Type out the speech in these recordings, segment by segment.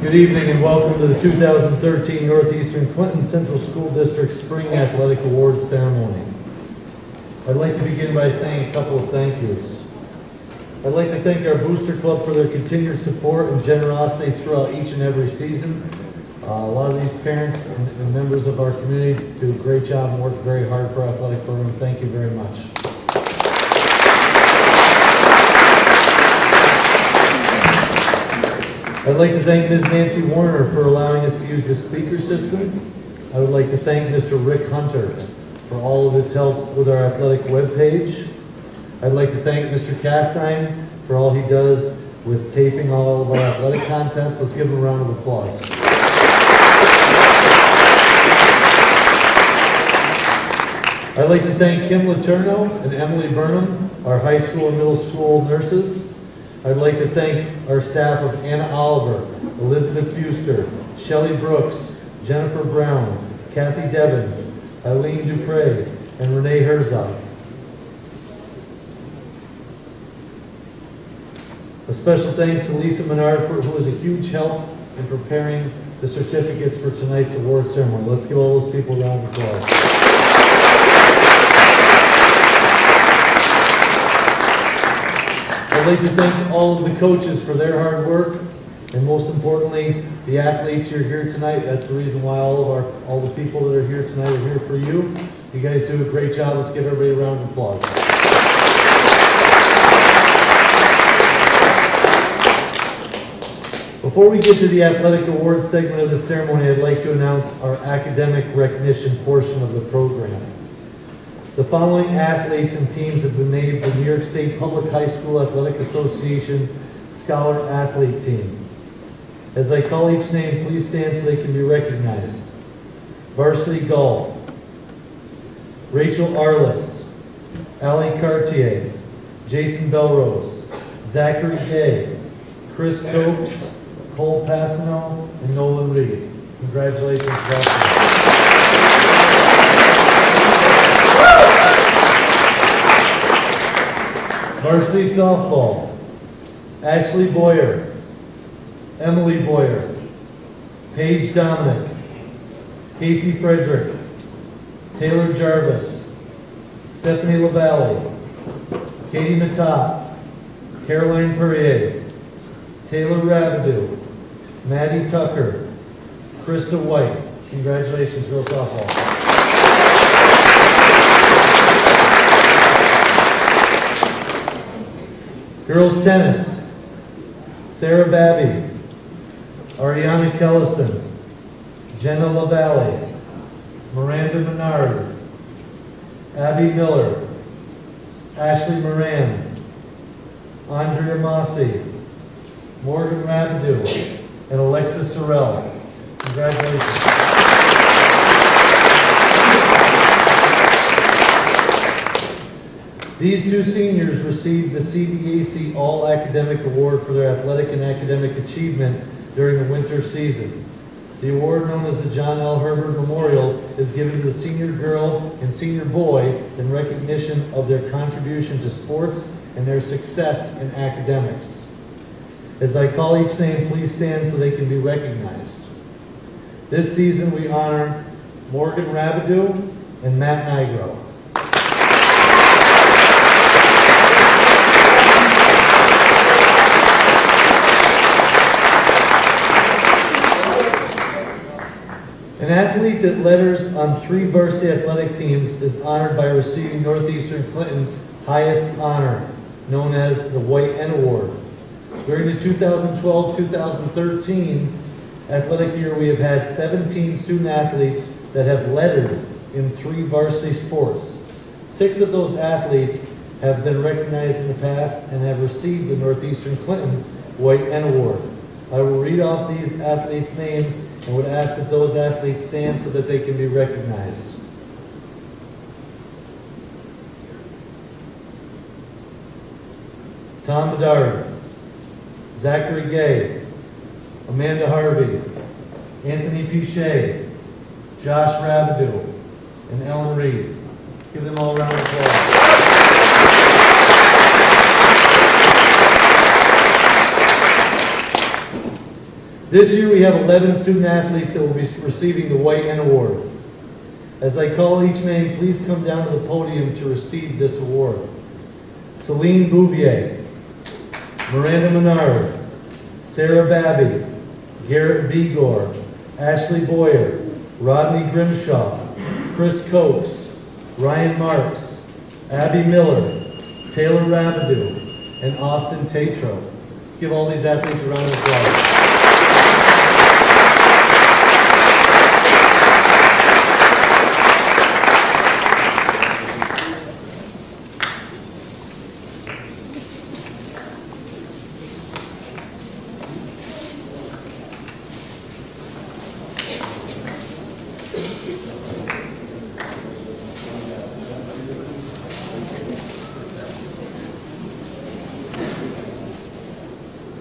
Good evening and welcome to the 2013 Northeastern Clinton Central School District Spring Athletic Awards Ceremony. I'd like to begin by saying a couple of thank yous. I'd like to thank our Booster Club for their continued support and generosity throughout each and every season. A lot of these parents and members of our community do a great job and work very hard for our athletic program. Thank you very much. I'd like to thank Ms. Nancy Warner for allowing us to use the speaker system. I would like to thank Mr. Rick Hunter for all of his help with our athletic webpage. I'd like to thank Mr. Castine for all he does with taping all of our athletic contests. Let's give him a round of applause. I'd like to thank Kim Letourneau and Emily Burnham, our high school and middle school nurses. I'd like to thank our staff of Anna Oliver, Elizabeth Fuster, Shelley Brooks, Jennifer Brown, Kathy Devins, Eileen Dupre, and Renee Herzog. A special thanks to Lisa Menard, who was a huge help in preparing the certificates for tonight's award ceremony. Let's give all those people a round of applause. I'd like to thank all of the coaches for their hard work, and most importantly, the athletes who are here tonight. That's the reason why all the people that are here tonight are here for you. You guys do a great job. Let's give everybody a round of applause. Before we get to the athletic awards segment of the ceremony, I'd like to announce our academic recognition portion of the program. The following athletes and teams have been named the New York State Public High School Athletic Association Scholar Athlete Team. As I call each name, please stand so they can be recognized. Varsity Golf, Rachel Arliss, Allie Cartier, Jason Belrose, Zachary Gay, Chris Copes, Cole Passano, and Nolan Reed. Congratulations, Varsity. Varsity Softball, Ashley Boyer, Emily Boyer, Paige Dominic, Casey Frederick, Taylor Jarvis, Stephanie LaValle, Katie Matop, Caroline Perrier, Taylor Rabideau, Maddie Tucker, Krista White. Congratulations, girls softball. Girls tennis, Sarah Babby, Ariana Kellison, Jenna LaValle, Miranda Menard, Abby Miller, Ashley Moran, Andrea Mossi, Morgan Rabideau, and Alexis Sorrell. Congratulations. These two seniors received the CBAC All-Academic Award for their athletic and academic achievement during the winter season. The award, known as the John L. Herbert Memorial, is given to the senior girl and senior boy in recognition of their contribution to sports and their success in academics. As I call each name, please stand so they can be recognized. This season we honor Morgan Rabideau and Matt Nigro. An athlete that letters on 3 varsity athletic teams is honored by receiving Northeastern Clinton's highest honor, known as the White N Award. During the 2012-2013 athletic year, we have had 17 student athletes that have lettered in 3 varsity sports. 6 of those athletes have been recognized in the past and have received the Northeastern Clinton White N Award. I will read off these athletes' names and would ask that those athletes stand so that they can be recognized. Tom Bedard, Zachary Gay, Amanda Harvey, Anthony Pichet, Josh Rabideau, and Ellen Reed. Let's give them all a round of applause. This year we have 11 student athletes that will be receiving the White Hen Award. As I call each name, please come down to the podium to receive this award. Celine Bouvier, Miranda Menard, Sarah Babby, Garrett Vigor, Ashley Boyer, Rodney Grimshaw, Chris Cokes, Ryan Marks, Abby Miller, Taylor Rabidou, and Austin Tatro. Let's give all these athletes a round of applause.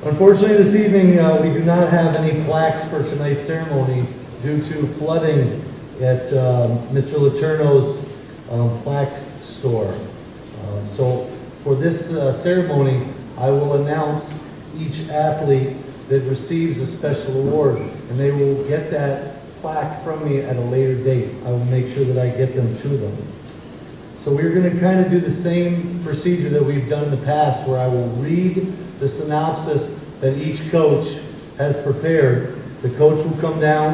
Unfortunately, this evening, we do not have any plaques for tonight's ceremony due to flooding at Mr. Letourneau's plaque store. So for this ceremony, I will announce each athlete that receives a special award, and they will get that plaque from me at a later date. I will make sure that I get them to them. So we're going to kind of do the same procedure that we've done in the past, where I will read the synopsis that each coach has prepared. The coach will come down,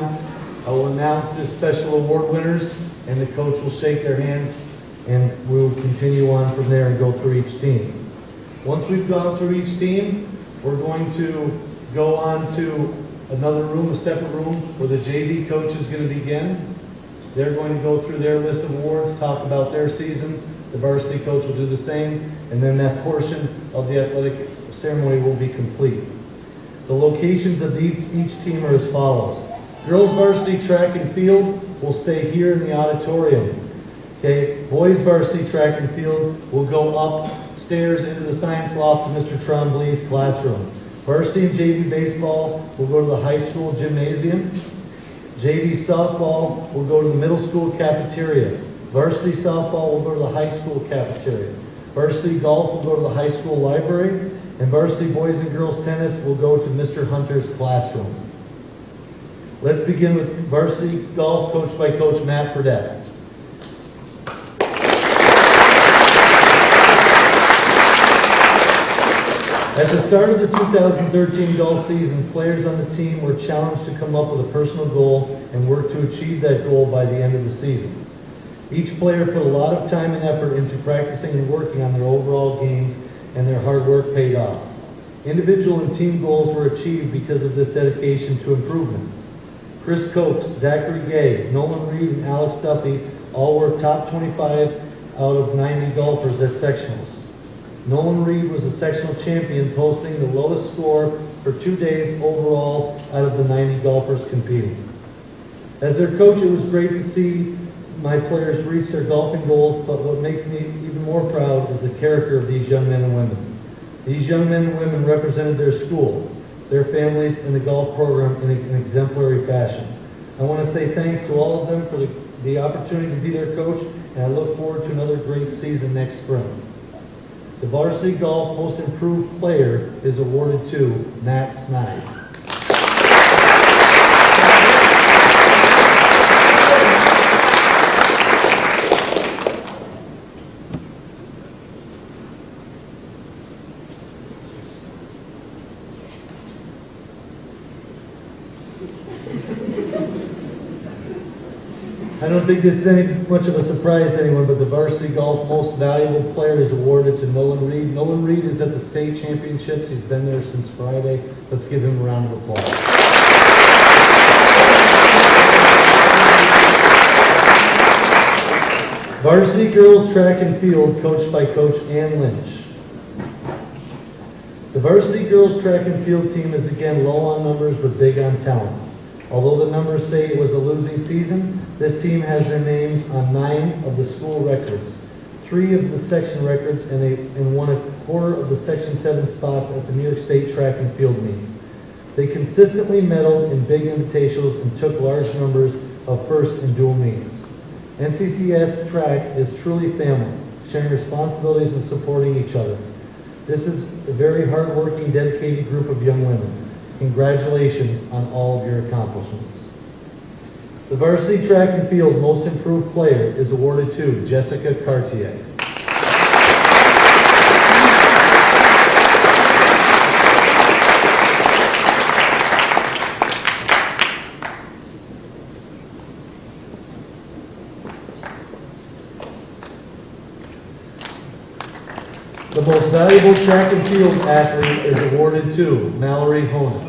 I will announce the special award winners, and the coach will shake their hands, and we'll continue on from there and go through each team. Once we've gone through each team, we're going to go on to another room, a separate room, where the JV coach is going to begin. They're going to go through their list of awards, talk about their season. The varsity coach will do the same, and then that portion of the athletic ceremony will be complete. The locations of each team are as follows. Girls varsity track and field will stay here in the auditorium. Okay, boys varsity track and field will go upstairs into the science loft to Mr. Trombley's classroom. Varsity and JV baseball will go to the high school gymnasium. JV softball will go to the middle school cafeteria. Varsity softball will go to the high school cafeteria. Varsity golf will go to the high school library. And varsity boys and girls tennis will go to Mr. Hunter's classroom. Let's begin with varsity golf, coached by Coach Matt Fredette. At the start of the 2013 golf season, players on the team were challenged to come up with a personal goal and work to achieve that goal by the end of the season. Each player put a lot of time and effort into practicing and working on their overall games, and their hard work paid off. Individual and team goals were achieved because of this dedication to improvement. Chris Cokes, Zachary Gay, Nolan Reed, and Alex Duffy all were top 25 out of 90 golfers at sectionals. Nolan Reed was a sectional champion, posting the lowest score for 2 days overall out of the 90 golfers competing. As their coach, it was great to see my players reach their golfing goals, but what makes me even more proud is the character of these young men and women. These young men and women represented their school, their families, and the golf program in an exemplary fashion. I want to say thanks to all of them for the opportunity to be their coach, and I look forward to another great season next spring. The varsity golf most improved player is awarded to Matt Snide. I don't think this is any much of a surprise to anyone, but the varsity golf most valuable player is awarded to Nolan Reed. Nolan Reed is at the state championships. He's been there since Friday. Let's give him a round of applause. Varsity girls track and field, coached by Coach Ann Lynch. The varsity girls track and field team is again low on numbers but big on talent. Although the numbers say it was a losing season, this team has their names on 9 of the school records, 3 of the section records, and won a quarter of the Section 7 spots at the New York State Track and Field Meet. They consistently medaled in big invitationals and took large numbers of first and dual meets. NCCS track is truly family, sharing responsibilities and supporting each other. This is a very hard-working, dedicated group of young women. Congratulations on all of your accomplishments. The varsity track and field most improved player is awarded to Jessica Cartier. The most valuable track and field athlete is awarded to Mallory Honan.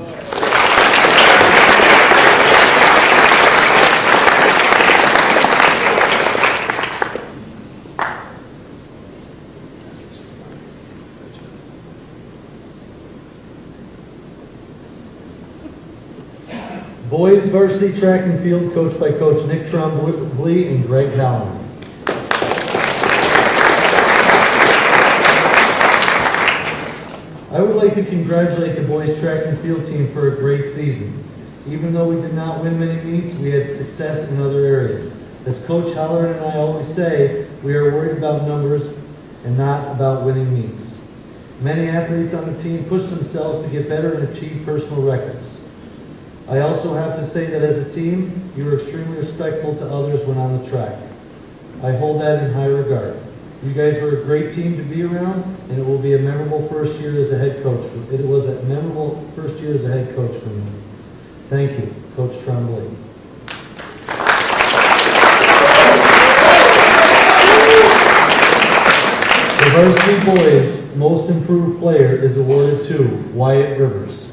Boys varsity track and field coached by Coach Nick Trombley and Greg Halloran. I would like to congratulate the boys track and field team for a great season. Even though we did not win many meets, we had success in other areas. As Coach Halloran and I always say, we are worried about numbers and not about winning meets. Many athletes on the team push themselves to get better and achieve personal records. I also have to say that as a team, you were extremely respectful to others when on the track. I hold that in high regard. You guys were a great team to be around, and it will be a memorable first year as a head coach. It was a memorable first year as a head coach for me. Thank you, Coach Trombley. The varsity boys most improved player is awarded to Wyatt Rivers.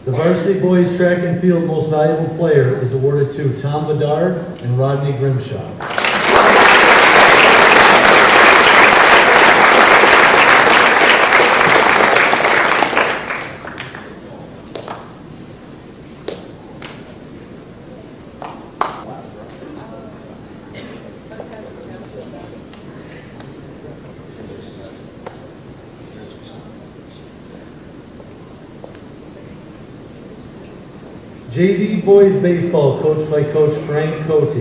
The varsity boys track and field most valuable player is awarded to Tom Bedard and Rodney Grimshaw. JV boys baseball coached by Coach Frank Cote.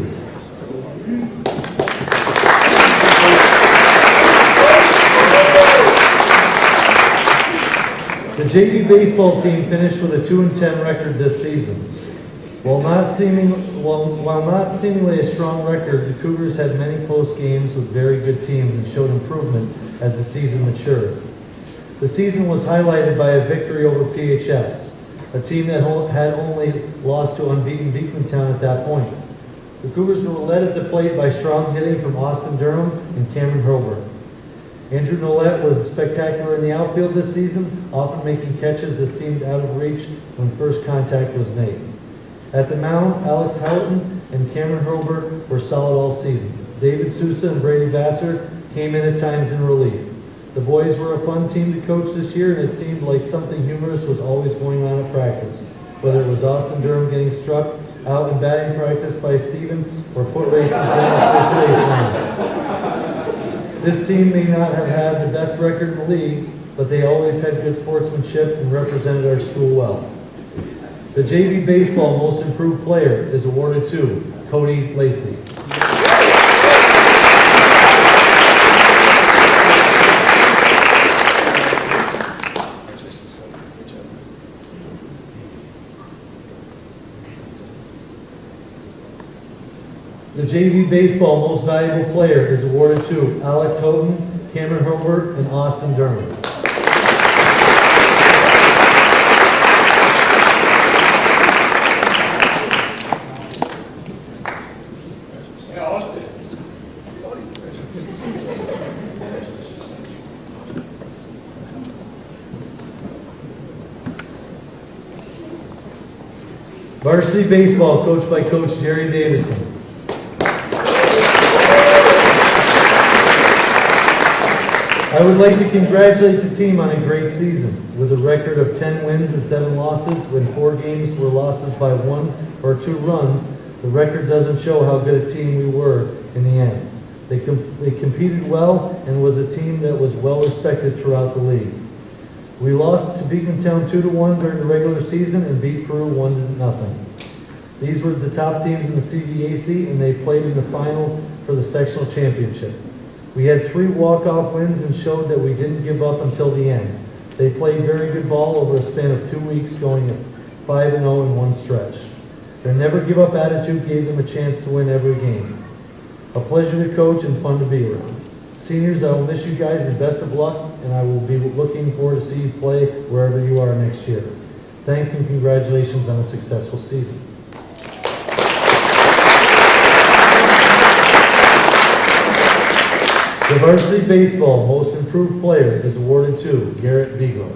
The JV baseball team finished with a 2-10 record this season. While not seemingly a strong record, the Cougars had many close games with very good teams and showed improvement as the season matured. The season was highlighted by a victory over PHS, a team that had only lost to unbeaten Beekmantown at that point. The Cougars were led at the plate by strong hitting from Austin Durham and Cameron Hurlburt. Andrew Nolet was spectacular in the outfield this season, often making catches that seemed out of reach when first contact was made. At the mound, Alex Houghton and Cameron Hurlburt were solid all season. David Sousa and Brady Vassar came in at times in relief. The boys were a fun team to coach this year, and it seemed like something humorous was always going on at practice, whether it was Austin Durham getting struck out in batting practice by Steven or foot races down the first baseline. This team may not have had the best record in the league, but they always had good sportsmanship and represented our school well. The JV baseball most improved player is awarded to Cody Lacey. The JV baseball most valuable player is awarded to Alex Houghton, Cameron Hurlburt, and Austin Durham. Varsity baseball coached by Coach Jerry Davison. I would like to congratulate the team on a great season. With a record of 10 wins and 7 losses, when 4 games were losses by 1 or 2 runs, the record doesn't show how good a team we were in the end. They competed well and was a team that was well respected throughout the league. We lost to Beacontown 2-1 during the regular season and beat Peru 1-0. These were the top teams in the CVAC, and they played in the final for the sectional championship. We had 3 walk-off wins and showed that we didn't give up until the end. They played very good ball over a span of 2 weeks, going 5-0 in one stretch. Their never-give-up attitude gave them a chance to win every game. A pleasure to coach and fun to be around. Seniors, I will miss you guys and best of luck, and I will be looking forward to see you play wherever you are next year. Thanks and congratulations on a successful season. The varsity baseball most improved player is awarded to Garrett Beagle.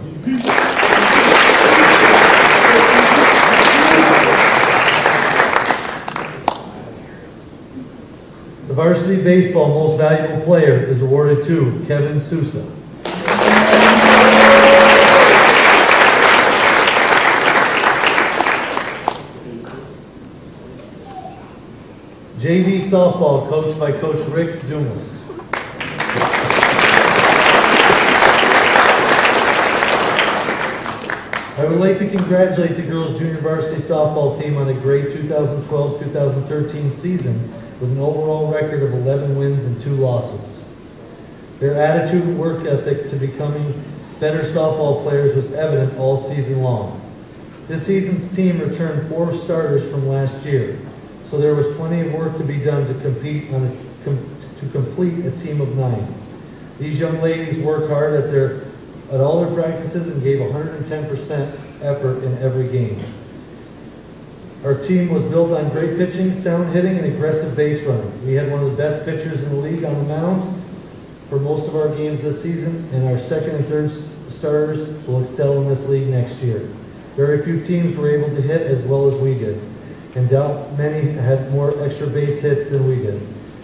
The varsity baseball most valuable player is awarded to Kevin Sousa. JV softball coached by Coach Rick Dumas. I would like to congratulate the girls junior varsity softball team on a great 2012-2013 season with an overall record of 11 wins and 2 losses. Their attitude and work ethic to becoming better softball players was evident all season long. This season's team returned 4 starters from last year, so there was plenty of work to be done to complete a team of 9. These young ladies worked hard at all their practices and gave 110% effort in every game. Our team was built on great pitching, sound hitting, and aggressive base running. We had one of the best pitchers in the league on the mound for most of our games this season, and our second and third starters will excel in this league next year. Very few teams were able to hit as well as we did, and doubt many had more extra base hits than we did.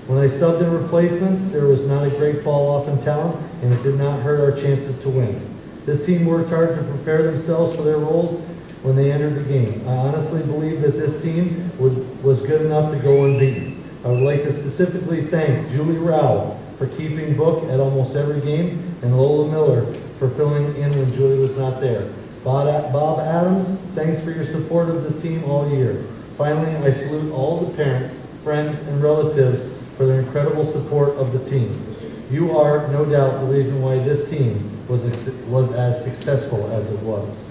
When I subbed in replacements, there was not a great fall off in talent, and it did not hurt our chances to win. This team worked hard to prepare themselves for their roles when they entered the game. I honestly believe that this team was good enough to go unbeaten. I would like to specifically thank Julie Rao for keeping book at almost every game, and Lola Miller for filling in when Julie was not there. Bob Adams, thanks for your support of the team all year. Finally, I salute all the parents, friends, and relatives for their incredible support of the team. You are, no doubt, the reason why this team was as successful as it was.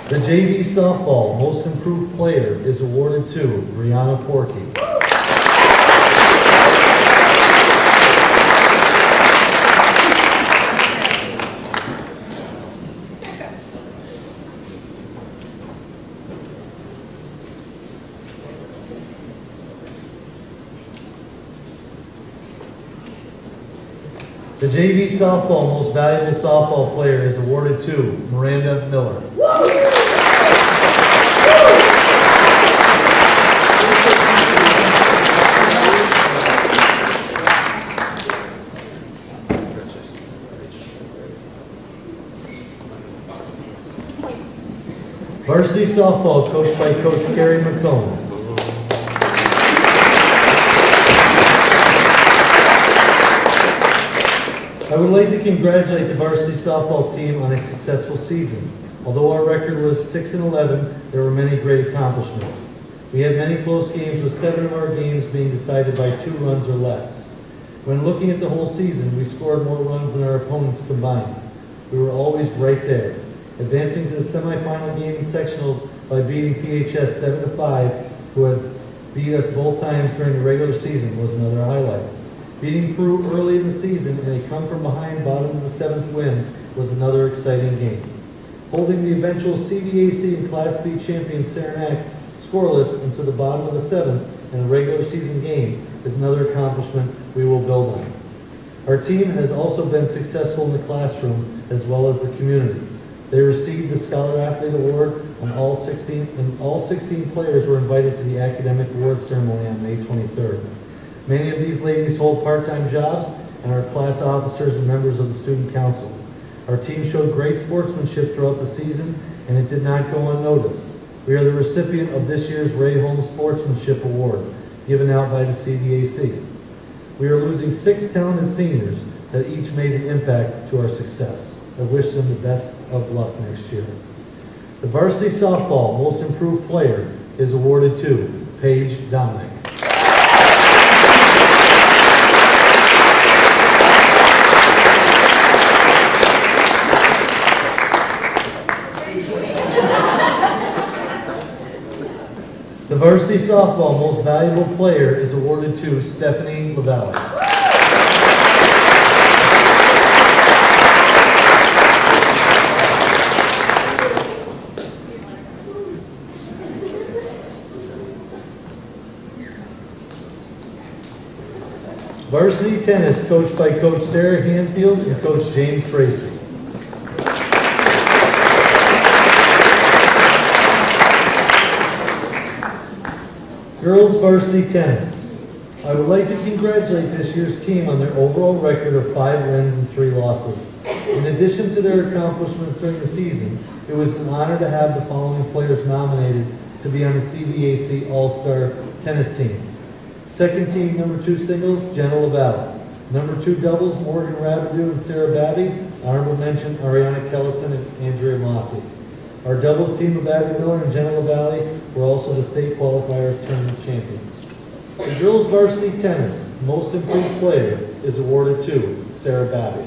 The JV softball most improved player is awarded to Brianna Porky. The JV softball most valuable softball player is awarded to Miranda Miller. Varsity softball coached by Coach Gary McComb. I would like to congratulate the varsity softball team on a successful season. Although our record was 6-11, there were many great accomplishments. We had many close games, with 7 of our games being decided by 2 runs or less. When looking at the whole season, we scored more runs than our opponents combined. We were always right there. Advancing to the semifinal game in sectionals by beating PHS 7-5, who had beat us both times during the regular season, was another highlight. Beating Peru early in the season and a come-from-behind bottom of the 7th win was another exciting game. Holding the eventual CVAC and Class B champion Saranac scoreless into the bottom of the 7th in a regular season game is another accomplishment we will build on. Our team has also been successful in the classroom as well as the community. They received the Scholar Athlete Award, and all 16 players were invited to the academic awards ceremony on May 23rd. Many of these ladies hold part-time jobs and are class officers and members of the student council. Our team showed great sportsmanship throughout the season, and it did not go unnoticed. We are the recipient of this year's Ray Holmes Sportsmanship Award. given out by the CVAC. We are losing 6 talented seniors that each made an impact to our success. I wish them the best of luck next year. The varsity softball most improved player is awarded to Paige Dominic. The varsity softball most valuable player is awarded to Stephanie LaValle. Varsity tennis coached by Coach Sarah Hanfield and Coach James Bracey. Girls varsity tennis. I would like to congratulate this year's team on their overall record of 5 wins and 3 losses. In addition to their accomplishments during the season, it was an honor to have the following players nominated to be on the CVAC All-Star tennis team. Second team, number 2 singles, Jenna LaValle. Number 2 doubles, Morgan Rabideau and Sarah Babby. Honorable mention, Ariana Kellison and Andrea Mossy. Our doubles team of Abby Miller and Jenna LaValle were also the state qualifier tournament champions. The girls varsity tennis most improved player is awarded to Sarah Babby.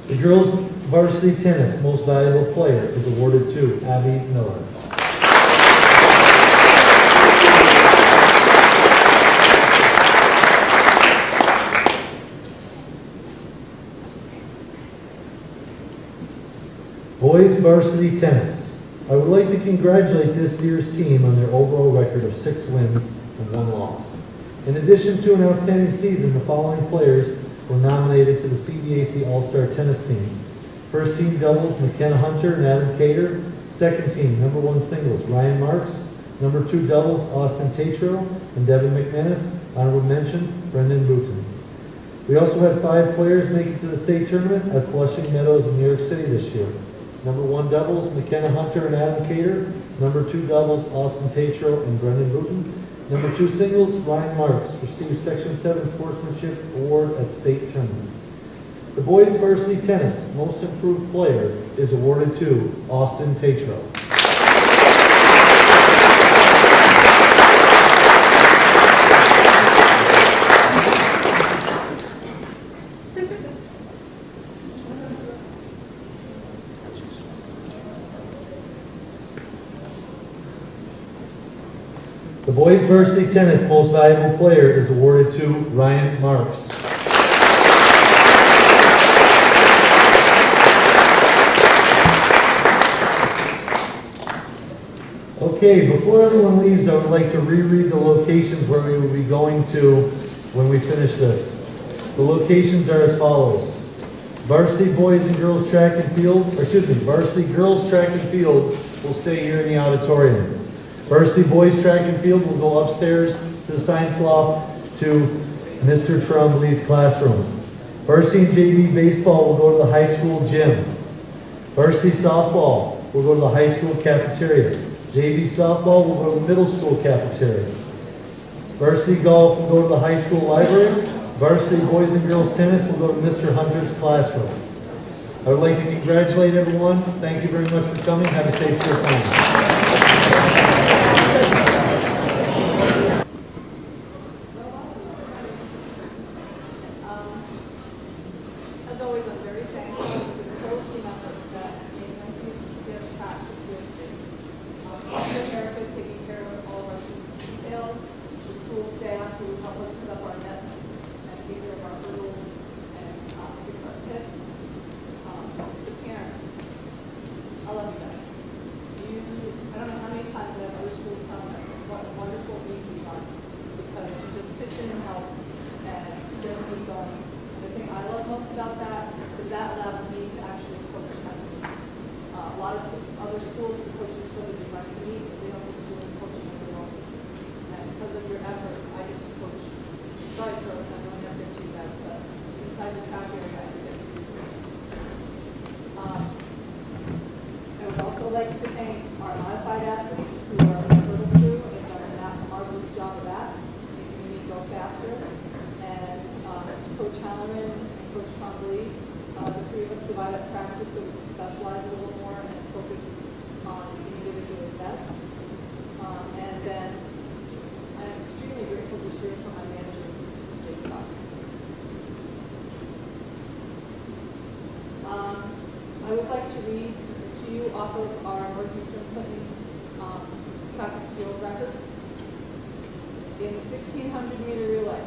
The girls varsity tennis most valuable player is awarded to Abby Miller. Boys varsity tennis. I would like to congratulate this year's team on their overall record of 6 wins and 1 loss. In addition to an outstanding season, the following players were nominated to the CVAC All-Star Tennis Team. First team doubles, McKenna Hunter and Adam Cater. Second team, number 1 singles, Ryan Marks. Number 2 doubles, Austin Tatro and Devin McManus. Honorable mention, Brendan Booton. We also had 5 players make it to the state tournament at Flushing Meadows in New York City this year. Number 1 doubles, McKenna Hunter and Adam Cater. Number 2 doubles, Austin Tatro and Brendan Booton. Number 2 singles, Ryan Marks, received Section 7 Sportsmanship Award at state tournament. The boys varsity tennis most improved player is awarded to Austin Tatro. The boys varsity tennis most valuable player is awarded to Ryan Marks. Okay, before everyone leaves, I would like to reread the locations where we will be going to when we finish this. The locations are as follows. Varsity boys and girls track and field, varsity girls track and field will stay here in the auditorium. Varsity boys track and field will go upstairs to the science loft to Mr. Trombley's classroom. Varsity and JV baseball will go to the high school gym. Varsity softball will go to the high school cafeteria. JV softball will go to the middle school cafeteria. Varsity golf will go to the high school library. Varsity boys and girls tennis will go to Mr. Hunter's classroom. I would like to congratulate everyone. Thank you very much for coming. Have a safe trip home. As always, I'm very thankful to the whole team effort that made NCCS practice this. Erica taking care of all of our details, the school staff who help us put up our nets and take care of our hurdles and fix our pits. The parents, I love you guys. I don't know how many times I have other schools tell us what a wonderful week we are because you just pitch in and help and get me going. The thing I love most about that is that allows me to actually coach my team. A lot of other schools, the coaches are so busy running meets, they don't get to do any coaching of their own. And because of your effort, I get to coach sorry, sir, I'm going up there to you guys, but inside the track area, I did. I would also like to thank our modified athletes who are in the hurdle crew and have done a marvelous job of that, making me go faster. And Coach Halloran and Coach Trombley, the three of us divide up practice so we can specialize a little more and focus on the individual best. And then I'm extremely grateful this year for my manager, Jake Fox. I would like to read to you off of our Northeastern Clinton track and field record. In the 1600-meter relay,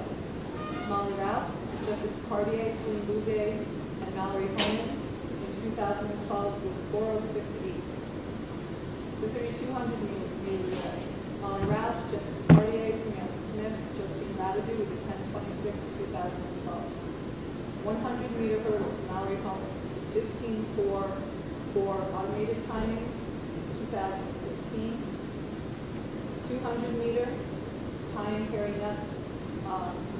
Molly Rouse, Jessica Cartier, Celine Bouguet, and Mallory Holman in 2012 with 4:06.8. The 3200-meter relay, Molly Rouse, Jessica Cartier, Samantha Smith, Justine Radadu with a 10:26 2012. 100-meter hurdles, Mallory Holman, 15:4 for automated timing, 2015. 200-meter, Ty and Carrie Nuts,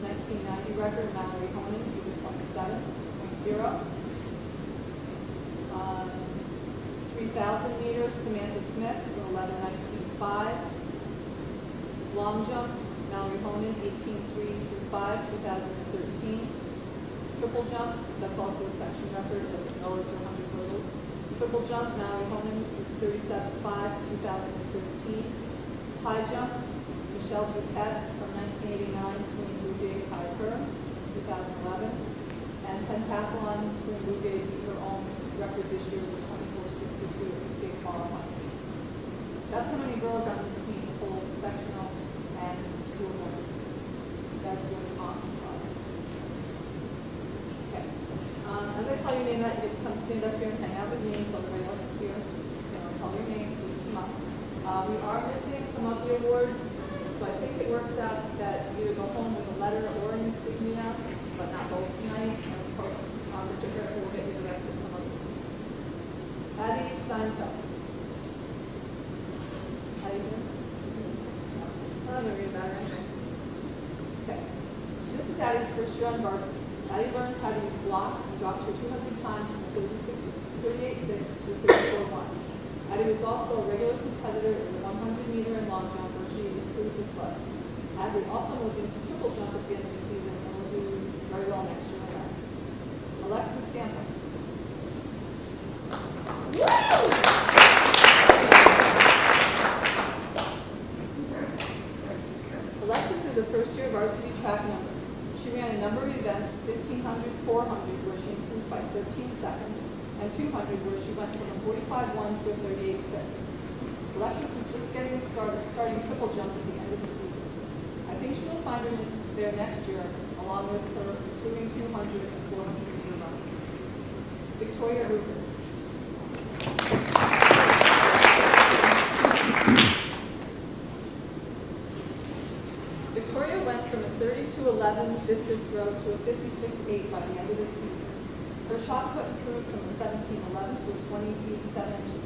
1990 record, Mallory Honan, 27.0. 3,000 meters, Samantha Smith, 11:19.5. Long jump, Mallory Honan, 18.325, 2013. Triple jump, that's also a section record as well as 100 hurdles. Triple jump, Mallory Honan, 37.5, 2013. High jump, Michelle Duquette from 1989, Celine Bouguet, Kai Kerr, 2011. And pentathlon, Celine Bouguet beat her own record this year with 24.62 in state qualifying. That's how many girls on this team, full sectional and school winners. You guys are doing an awesome job. Okay. As I call your name out, you get to come stand up here and hang out with me until everybody else is here. So I'll call your name, please come up. We are missing some of the awards, so I think it works out that you either go home with a letter or an insignia, but not both tonight. And of course, Mr. Herrick will get you the rest of some of them. Addie Steinfeld. How do you do? I'm going to read that right. Okay. This is Addie's first year on varsity. Addie learns how to use blocks and dropped her 200 times from 38.6 to 34.1. Addie was also a regular competitor in the 100-meter and long jump where she improved as well. Addie also moved into triple jump at the end of the season and will do very well next year. Alexis Stanton. Alexis is a first-year varsity track member. She ran a number of events, 1500, 400, where she improved by 13 seconds, and 200, where she went from a 45.1 to a 38.6. Alexis was just getting starting triple jump at the end of the season. I think she will find her there next year, along with her improving 200 and 400 meter run. Victoria Rupert. Victoria went from a 32.11 discus throw to a 56.8 by the end of the season. Her shot put improved from a 17.11 to a 20 feet 7 inches.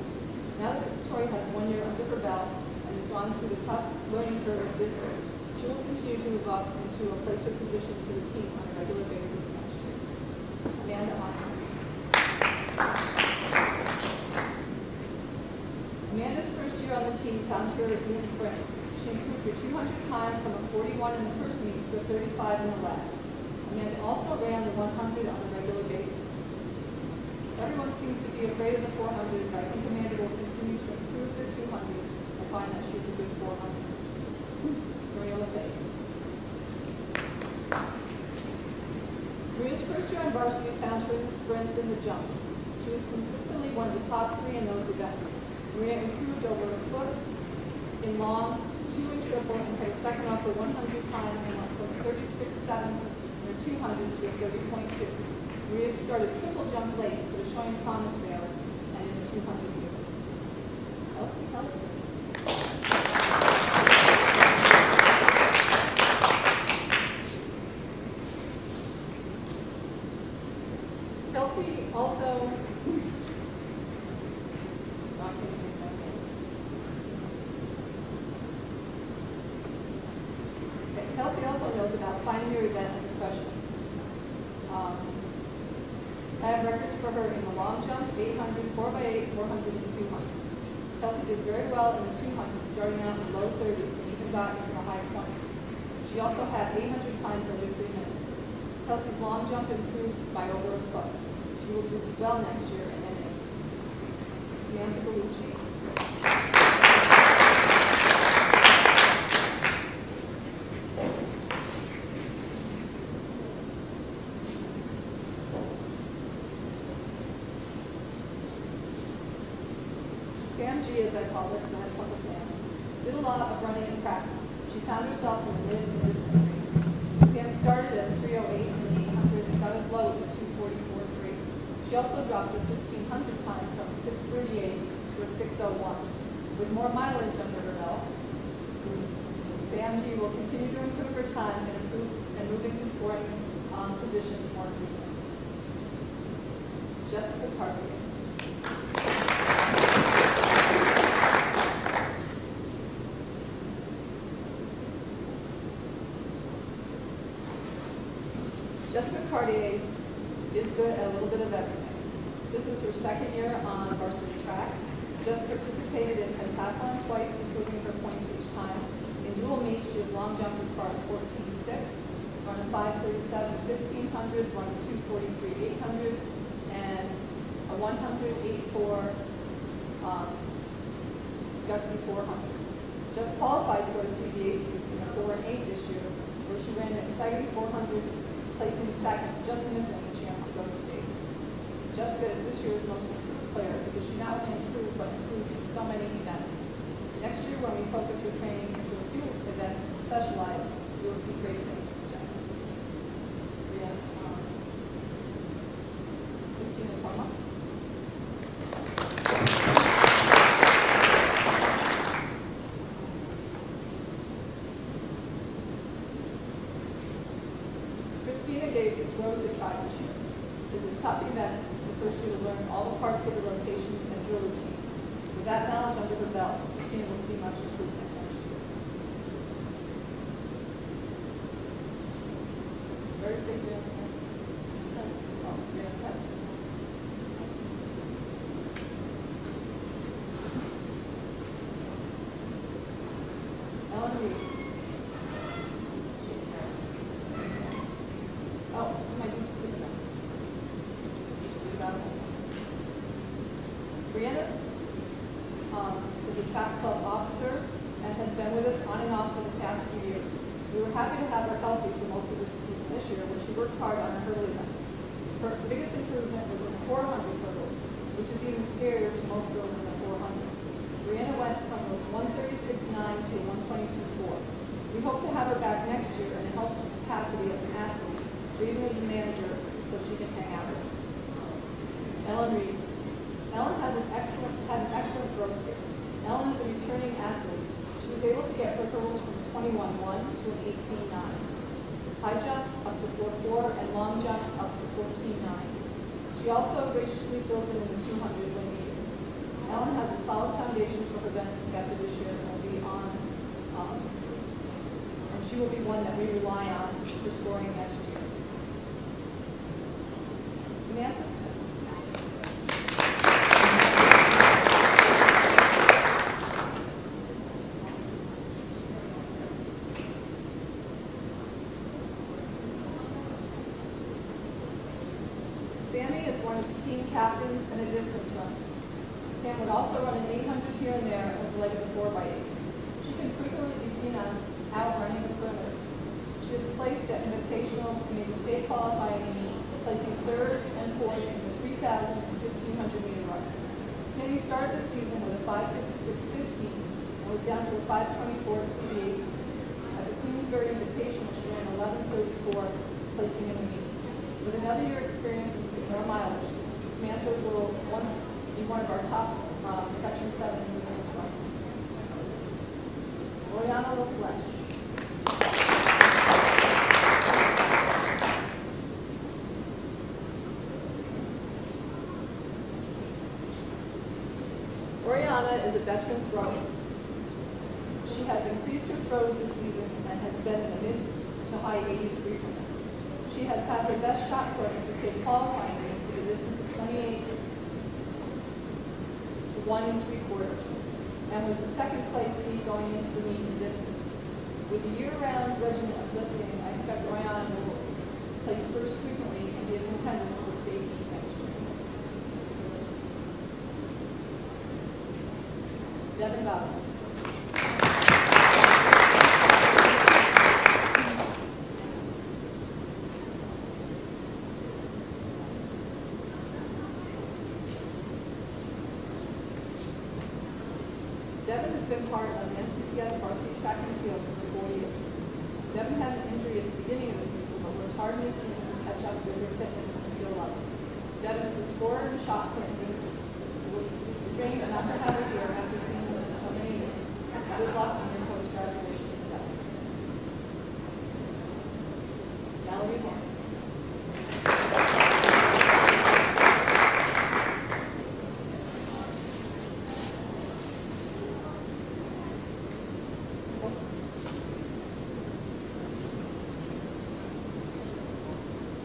Now that Victoria has 1 year under her belt and has gone through the tough learning curve of discus, she will continue to move up into a placer position for the team on a regular basis next year. Amanda Meyer. Amanda's first year on the team found her in the sprints. She improved her 200 time from a 41 in the first meet to a 35 in the last. Amanda also ran the 100 on a regular basis. Everyone seems to be afraid of the 400, but I think Amanda will continue to improve the 200 and find that she's a good 400. Maria LeFay. Maria's first year on varsity found her in the sprints and the jumps. She was consistently one of the top 3 in those events. Maria improved over a foot in long, 2 in triple, and placed second off her 100 time and went from 36.7 in her 200 to a 30.2. Maria started triple jump late, but is showing promise there and in the 200 meters. Elsie Kelsey. Kelsey also Kelsey also knows about finding your event I have records for her in the long jump, 800, 4x8, 400, and 200. Kelsey did very well in the 200, starting out in the low 30s and even got into the high 20s. She also had 800 times under 3 minutes. Kelsey's long jump improved by over a foot. She will do well next year in NA. Samantha Bellucci. Sam G, as I call it, because I have fun with Sam, did a lot of running and practice. She found herself in the mid and distance race. Sam started at 3:08 in the 800 and got as low as 2:44.3. She also dropped her 1,500 time from 6:38 to a 6:01. With more mileage under her belt, Sam G will continue to improve her time and move into scoring positions more frequently. Jessica Cartier. Jessica Cartier is good at a little bit of everything. This is her second year on varsity track. Jess participated in pentathlon twice, improving her points each time. In dual meet, she has long jumped as far as 14.6, run a 5:37 1500, run a 2:43 800, and a 100 8.4 gutsy 400. Jess qualified for the CBAC in a 4 and 8 this year, where she ran an exciting 400. Placing second, just missing a chance to go to state. Jessica is this year's most improved player because she not only improved, but improved in so many events. Next year, when we focus her training into a few events and specialize, you will see great things from Jessica. Christina Toma. Christina gave the throws a try this year. It is a tough event, the first year to learn all the parts of the rotations and drill routine. With that knowledge under her belt, Christina will see much improvement next year. Very sick, Ellen Reed. Oh, my goodness, look at that. Brianna is a track club officer and has been with us on and off for the past few years. We were happy to have her healthy for most of this season this year when she worked hard on her hurdle events. Her biggest improvement was in the 400 hurdles, which is even scarier to most girls in the 400. Brianna went from a 136.9 to a 122.4. We hope to have her back next year in a health capacity as an athlete, or even as a manager, so she can hang out with us. Ellen Reed. Ellen had an excellent growth here. Ellen is a returning athlete. She was able to get her hurdles from 21.1 to an 18.9. High jump up to 4.4 and long jump up to 14.9. She also graciously fills in the 200 when needed. Ellen has a solid foundation for her events after this year and will be on, and she will be one that we rely on for scoring next year. Samantha Smith. Sammy is one of the team captains and a distance runner. Sam would also run an 800 here and there as a leg of the 4x8. She can frequently be seen out running the perimeter. She is placed at invitationals and made the state qualifying meet, placing third and fourth in the 3,000 and 1,500 meter run. Sammy started the season with a 5:56.15 and was down to a 5:24 CBAC. At the Queensbury Invitational, she ran 11:34, placing in the meet. With another year experience in our mileage, Samantha will be one of our top Section 7 distance runners. Royana LaFleche. Royana is a veteran thrower. She has increased her throws this season and has been in the mid to high 80s frequently. She She has had her best shot put at the state qualifying race with a distance of 28 1 3/4, and was the second place seed going into the meet in distance. With a year-round regimen of lifting, I expect Royan will place first frequently and be a contender for the state meet next year. Devin Bowden. Devin has been part of the NCCS varsity track and field for 4 years. Devin had an injury at the beginning of the season, but worked hard in the season to catch up with her fitness and skill level. Devin is a scorer and shot put and was strained enough to have her here after seeing her for so many years. Good luck on your post-graduation study. Valerie Horn.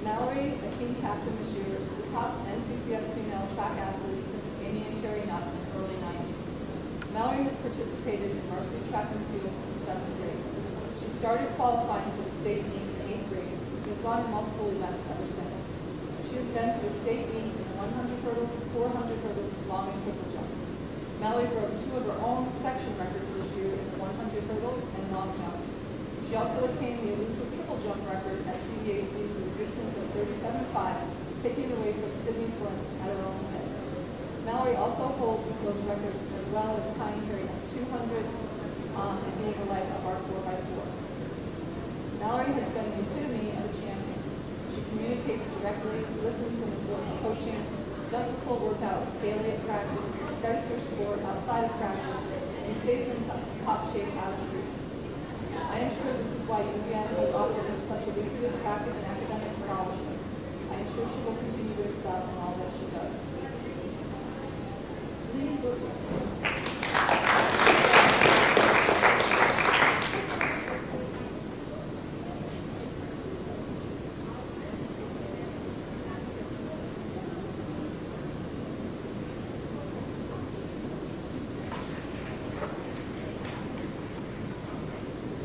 Mallory, a team captain this year, is the top NCCS female track athlete since Amy and Carrie Nutt in the early 90s. Mallory has participated in varsity track and field since 7th grade. She started qualifying for the state meet in 8th grade and has gone to multiple events ever since. She has been to the state meet in the 100 hurdles, 400 hurdles, long and triple jump. Mallory broke 2 of her own section records this year in the 100 hurdles and long jump. She also attained the elusive triple jump record at CBAC with a distance of 37.5, taking it away from Sydney Flynn at her own head. Mallory also holds those records as well as tying Carrie Nutt's 200 and being a leg of our 4x4. Mallory has been the epitome of a champion. She communicates directly, listens and absorbs coaching, does the full workout daily at practice, starts her sport outside of practice, and stays in top shape out of the street. I am sure this is why UVM has offered her such a lucrative track and academic scholarship. I am sure she will continue to excel in all that she does. Celine Brooklyn.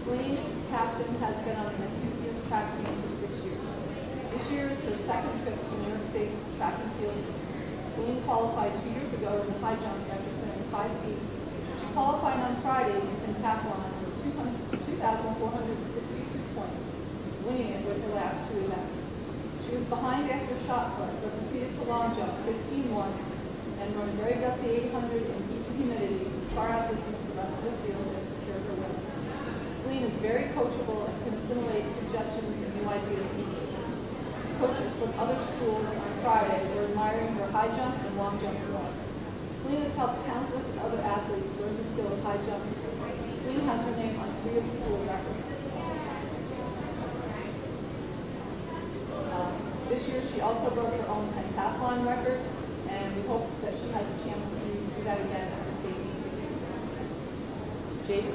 Celine, captain, has been on the NCCS track team for 6 years. This year is her second trip to New York State track and field. Celine qualified 2 years ago in the high jump after clearing 5 feet. She qualified on Friday in pentathlon for 2,462 points, winning it with her last 2 events. She was behind after shot put, but proceeded to long jump 15-1 and run very gutsy 800 in heat and humidity, far outdistanced the rest of the field and secured her win. Celine is very coachable and can assimilate suggestions and new ideas easily. Coaches from other schools on Friday were admiring her high jump and long jump form. Celine has helped countless other athletes learn the skill of high jump. Celine has her name on 3 of the school records. This year she also broke her own pentathlon record, and we hope that she has a chance to do that again at the state meet this year. Jake.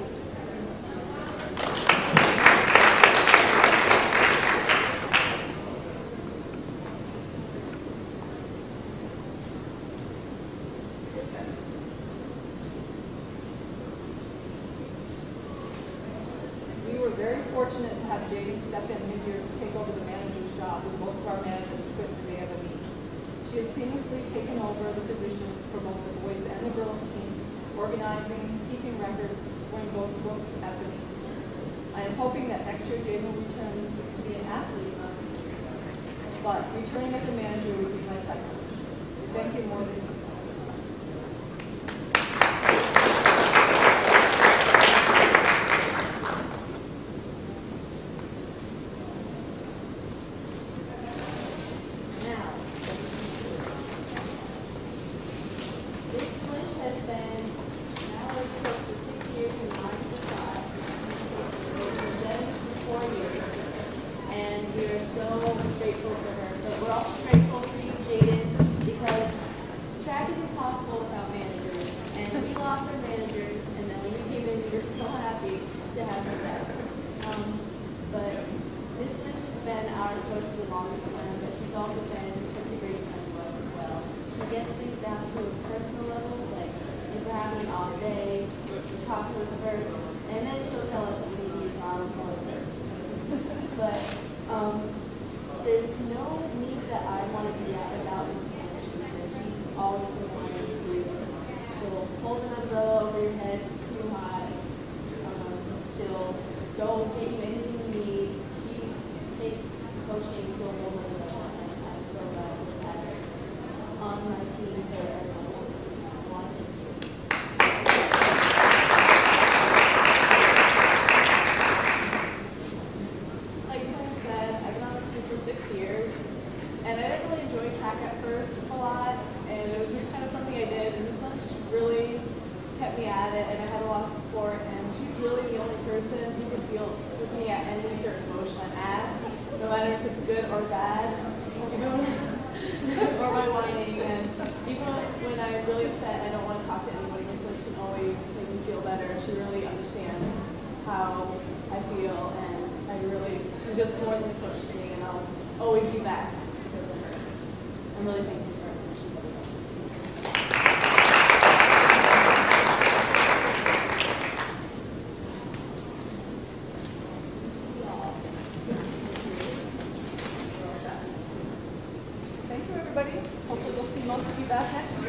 We were very fortunate to have Jaden step in mid-year to take over the manager's job with both of our managers quit the day of the meet. She has seamlessly taken over the position for both the boys and the girls teams, organizing, keeping records, scoring both books at the meet. I am hoping that next year Jaden will return to be an athlete, but returning as a manager would be my second wish. Thank you more than we are so grateful for her. But we're also grateful for you, Jaden, because down to a personal level, like if we're having an off day, we talk to us first, and then she'll tell us what we need for our employment. But there's no meet that I want to be at without Miss Anna. She's always the one she'll hold an umbrella over your head, it's too hot. She'll go get you anything you need. She takes coaching to a whole other level, and I'm so glad to have her on my team there as a one. Like Tony said, I've been on the team for 6 years, and I didn't really enjoy track at first a lot, and it was just kind of something I did, and this one really kept me at it, and I had a lot of support, and she's really the only person who can deal with me at any certain emotion I'm at, no matter if it's good or bad, or my whining, and even when I'm really upset and I don't want to talk to anybody, so she can always make me feel better. She really understands how I feel, and she's just more than a coach to me, and I'll always be back because of her. I'm really thankful for her. She's really Thank you, everybody. Hopefully we'll see most of you back next year.